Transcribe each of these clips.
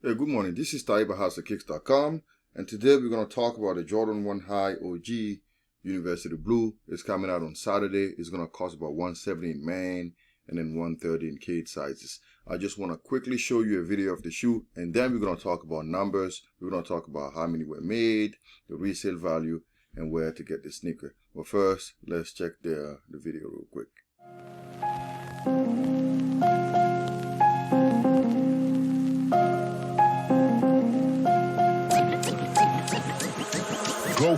Hey, good morning. This is stockists.com, and today we're going to talk about the Jordan 1 High OG University Blue. It's coming out on Saturday. It's going to cost about $170 in man and then $130 in kid sizes. I just want to quickly show you a video of the shoe, and then we're going to talk about numbers. We're going to talk about how many were made, the resale value, and where to get the sneaker. But first, let's check the video real quick. Go.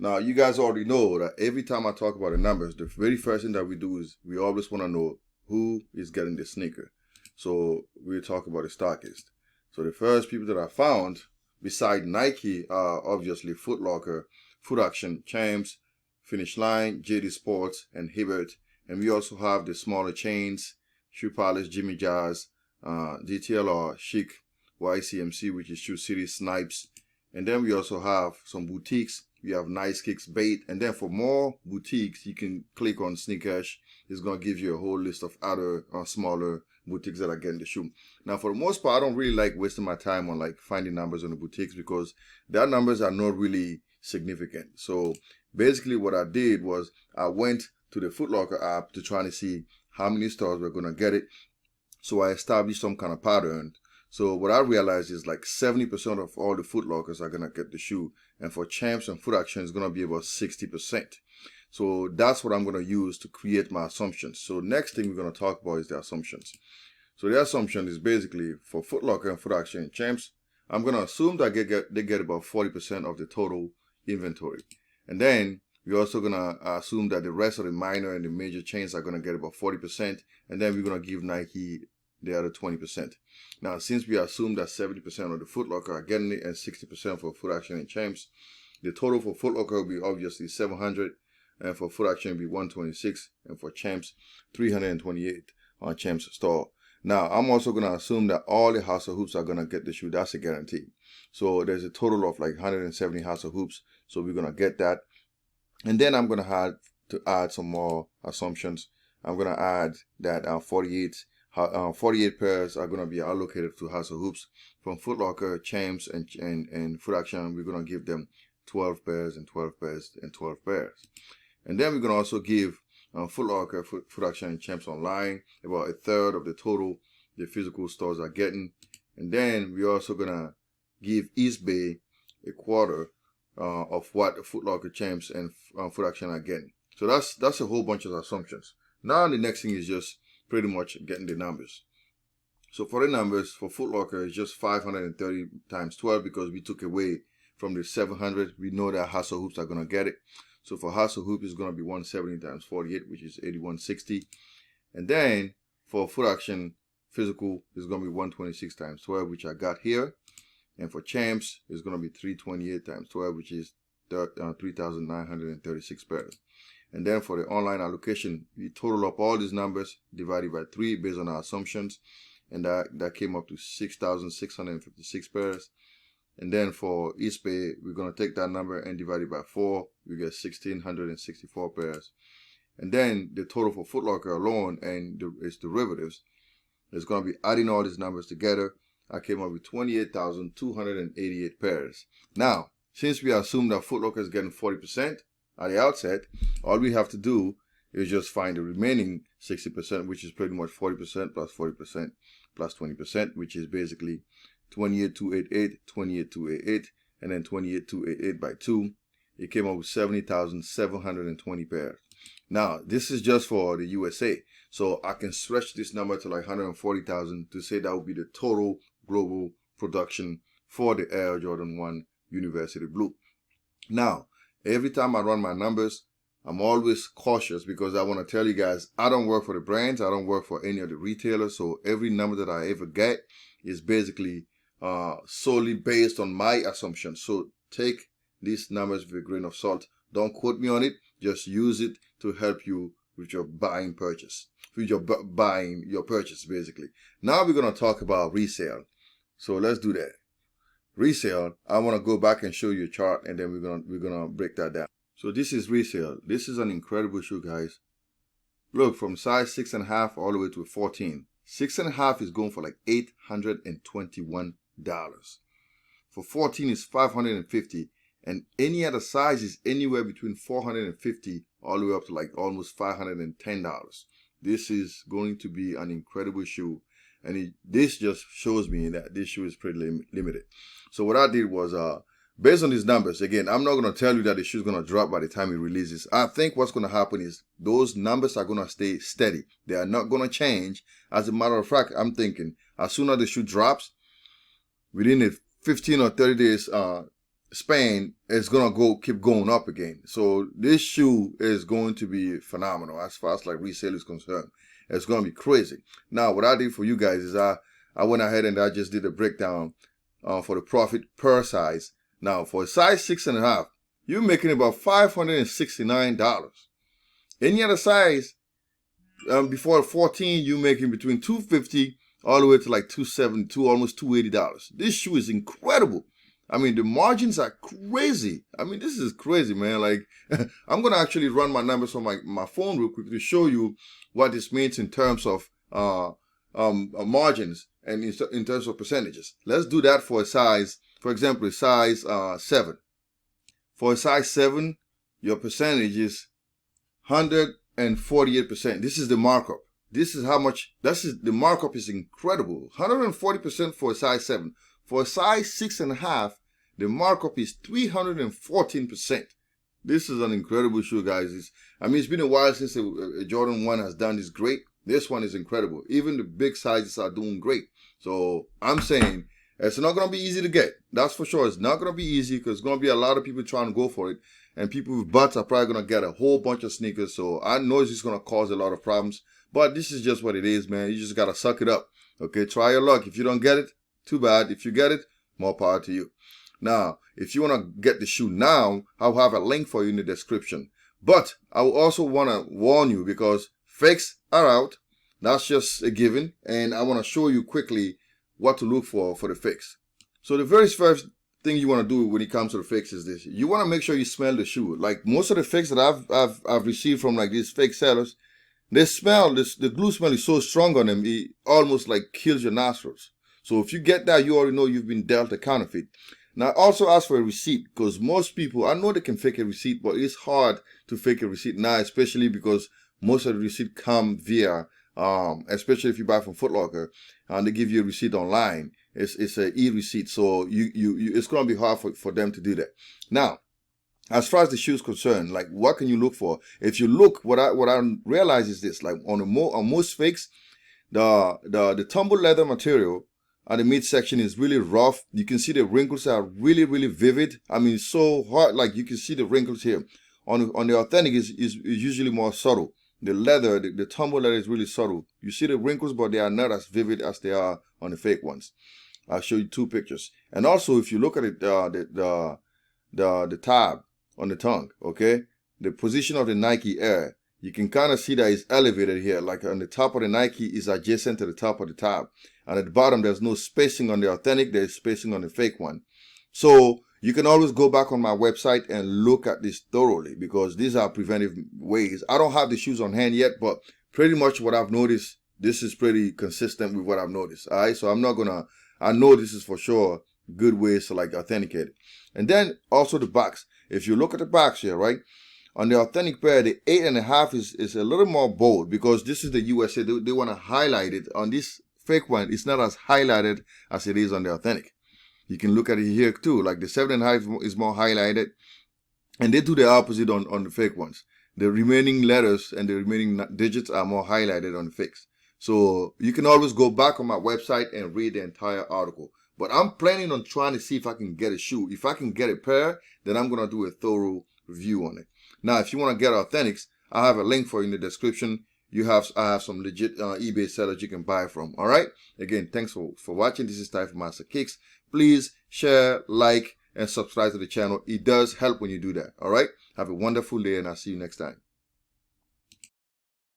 Now, you guys already know that every time I talk about the numbers, the very first thing that we do is we always want to know who is getting the sneaker. So we'll talk about the stockists. So the first people that I found beside Nike are obviously Foot Locker, Foot Action, Champs, Finish Line, JD Sports, and Hibbert. And we also have the smaller chains, Shoe Palace, Jimmy Jazz, DTLR, Chic, YCMC, which is Shoe City, Snipes. And then we also have some boutiques. We have Nice Kicks, Bait, and then for more boutiques, you can click on Sneakers. It's going to give you a whole list of other smaller boutiques that are getting the shoe. Now, for the most part, I don't really like wasting my time on like finding numbers on the boutiques because their numbers are not really significant. So basically what I did was I went to the Foot Locker app to try to see how many stores were going to get it. So I established some kind of pattern. So what I realized is like 70% of all the Foot Lockers are going to get the shoe. And for Champs and Foot Action, it's going to be about 60%. So that's what I'm going to use to create my assumptions. So next thing we're going to talk about is the assumptions. So the assumption is basically for Foot Locker and Foot Action and Champs, I'm going to assume that they get about 40% of the total inventory. And then we're also going to assume that the rest of the minor and the major chains are going to get about 40%. And then we're going to give Nike the other 20%. Now, since we assume that 70% of the Foot Locker are getting it and 60% for Foot Action and Champs, the total for Foot Locker will be obviously 700, and for Foot Action will be 126, and for Champs 328 on Champs store. Now, I'm also going to assume that all the House of Hoops are going to get the shoe. That's a guarantee. So there's a total of like 170 House of Hoops. So we're going to get that. And then I'm going to have to add some more assumptions. I'm going to add that 48 pairs are going to be allocated to House of Hoops. From Foot Locker, Champs, and Foot Action, we're going to give them 12 pairs and 12 pairs and 12 pairs. And then we're going to also give Foot Locker, Foot Action, and Champs online about a third of the total the physical stores are getting. And then we're also going to give East Bay a quarter of what Foot Locker, Champs, and Foot Action are getting. So that's a whole bunch of assumptions. Now the next thing is just pretty much getting the numbers. So for the numbers, for Foot Locker, it's just 530 times 12 because we took away from the 700. We know that House of Hoops are going to get it. So for House of Hoops, it's going to be 170 times 48, which is 8160. And then for Foot Action physical, it's going to be 126 times 12, which I got here. And for Champs, it's going to be 328 times 12, which is 3,936 pairs. And then for the online allocation, we total up all these numbers divided by 3 based on our assumptions. And that came up to 6,656 pairs. And then for East Bay, we're going to take that number and divide it by 4. We get 1,664 pairs. And then the total for Foot Locker alone and its derivatives is going to be adding all these numbers together. I came up with 28,288 pairs. Now, since we assume that Foot Locker is getting 40%, at the outset, all we have to do is just find the remaining 60%, which is pretty much 40% plus 40% plus 20%, which is basically 28,288, 28,288, and then 28,288 by 2. It came up with 70,720 pairs. Now, this is just for the USA. So I can stretch this number to like 140,000 to say that would be the total global production for the Air Jordan 1 University Blue. Now, every time I run my numbers, I'm always cautious because I want to tell you guys, I don't work for the brands. I don't work for any of the retailers. So every number that I ever get is basically solely based on my assumptions. So take these numbers with a grain of salt. Don't quote me on it. Just use it to help you with your buying purchase, with your buying your purchase basically. Now we're going to talk about resale. So let's do that. Resale, I want to go back and show you a chart, and then we're gonna break that down. So this is resale. This is an incredible shoe, guys. Look, from size 6.5 all the way to 14. 6.5 is going for like $821. For 14 is $550, and any other size is anywhere between $450 all the way up to like almost $510. This is going to be an incredible shoe, and this just shows me that this shoe is pretty limited. So what I did was, based on these numbers, again, I'm not going to tell you that the shoe is going to drop by the time it releases. I think what's going to happen is those numbers are going to stay steady. They are not going to change. As a matter of fact, I'm thinking as soon as the shoe drops, within a 15 or 30 days span, it's going to keep going up again. So this shoe is going to be phenomenal as far as like resale is concerned. It's going to be crazy. Now, what I did for you guys is I went ahead and I just did a breakdown for the profit per size. Now, for a size 6.5, you're making about $569. Any other size, before 14, you're making between $250 all the way to like $270, almost $280. This shoe is incredible. I mean, the margins are crazy. I mean, this is crazy, man. Like, I'm going to actually run my numbers on my phone real quick to show you what this means in terms of margins and in terms of percentages. Let's do that for a size, for example, a size 7. For a size 7, your percentage is 148%. This is the markup. This is how much, the markup is incredible. 140% for a size 7. For a size 6.5, the markup is 314%. This is an incredible shoe, guys. It's been a while since a Jordan 1 has done this great. This one is incredible. Even the big sizes are doing great. So I'm saying it's not going to be easy to get. That's for sure. It's not going to be easy because there's going to be a lot of people trying to go for it. And people with butts are probably going to get a whole bunch of sneakers. So I know it's just going to cause a lot of problems. But this is just what it is, man. You just got to suck it up. Okay, try your luck. If you don't get it, too bad. If you get it, more power to you. Now, if you want to get the shoe now, I'll have a link for you in the description. But I will also want to warn you because fakes are out. That's just a given. And I want to show you quickly what to look for the fakes. So the very first thing you want to do when it comes to the fakes is this. You want to make sure you smell the shoe. Like most of the fakes that I've received from like these fake sellers, they smell, the glue smell is so strong on them, it almost like kills your nostrils. So if you get that, you already know you've been dealt a counterfeit. Now, also ask for a receipt because most people, I know they can fake a receipt, but it's hard to fake a receipt now, especially because most of the receipt come via, especially if you buy from Foot Locker, and they give you a receipt online. It's an e-receipt, so it's going to be hard for them to do that. Now, as far as the shoe is concerned, like what can you look for? If you look, what I realize is this: like on most fakes, the tumble leather material and the midsection is really rough. You can see the wrinkles are really, really vivid. I mean, it's so hard, like you can see the wrinkles here. On the authentic is usually more subtle. The leather, the tumble leather is really subtle. You see the wrinkles, but they are not as vivid as they are on the fake ones. I'll show you 2 pictures. And also, if you look at it, the tab on the tongue, okay? The position of the Nike Air, you can kind of see that it's elevated here. Like on the top of the Nike is adjacent to the top of the tab. And at the bottom, there's no spacing on the authentic. There's spacing on the fake one. So you can always go back on my website and look at this thoroughly because these are preventive ways. I don't have the shoes on hand yet, but pretty much what I've noticed, this is pretty consistent with what I've noticed. All right, so I know this is for sure good ways to like authenticate it. And then also the box. If you look at the box here, right? On the authentic pair, the 8.5 is a little more bold because this is the USA. They want to highlight it. On this fake one, it's not as highlighted as it is on the authentic. You can look at it here too. Like the 7.5 is more highlighted. And they do the opposite on the fake ones. The remaining letters and the remaining digits are more highlighted on the fakes. So you can always go back on my website and read the entire article. But I'm planning on trying to see if I can get a shoe. If I can get a pair, then I'm going to do a thorough review on it. Now, if you want to get authentics, I have a link for you in the description. I have some legit eBay sellers you can buy from. All right. Again, thanks for watching. This is Ty from Master Kicks. Please share, like, and subscribe to the channel. It does help when you do that. All right. Have a wonderful day, and I'll see you next time.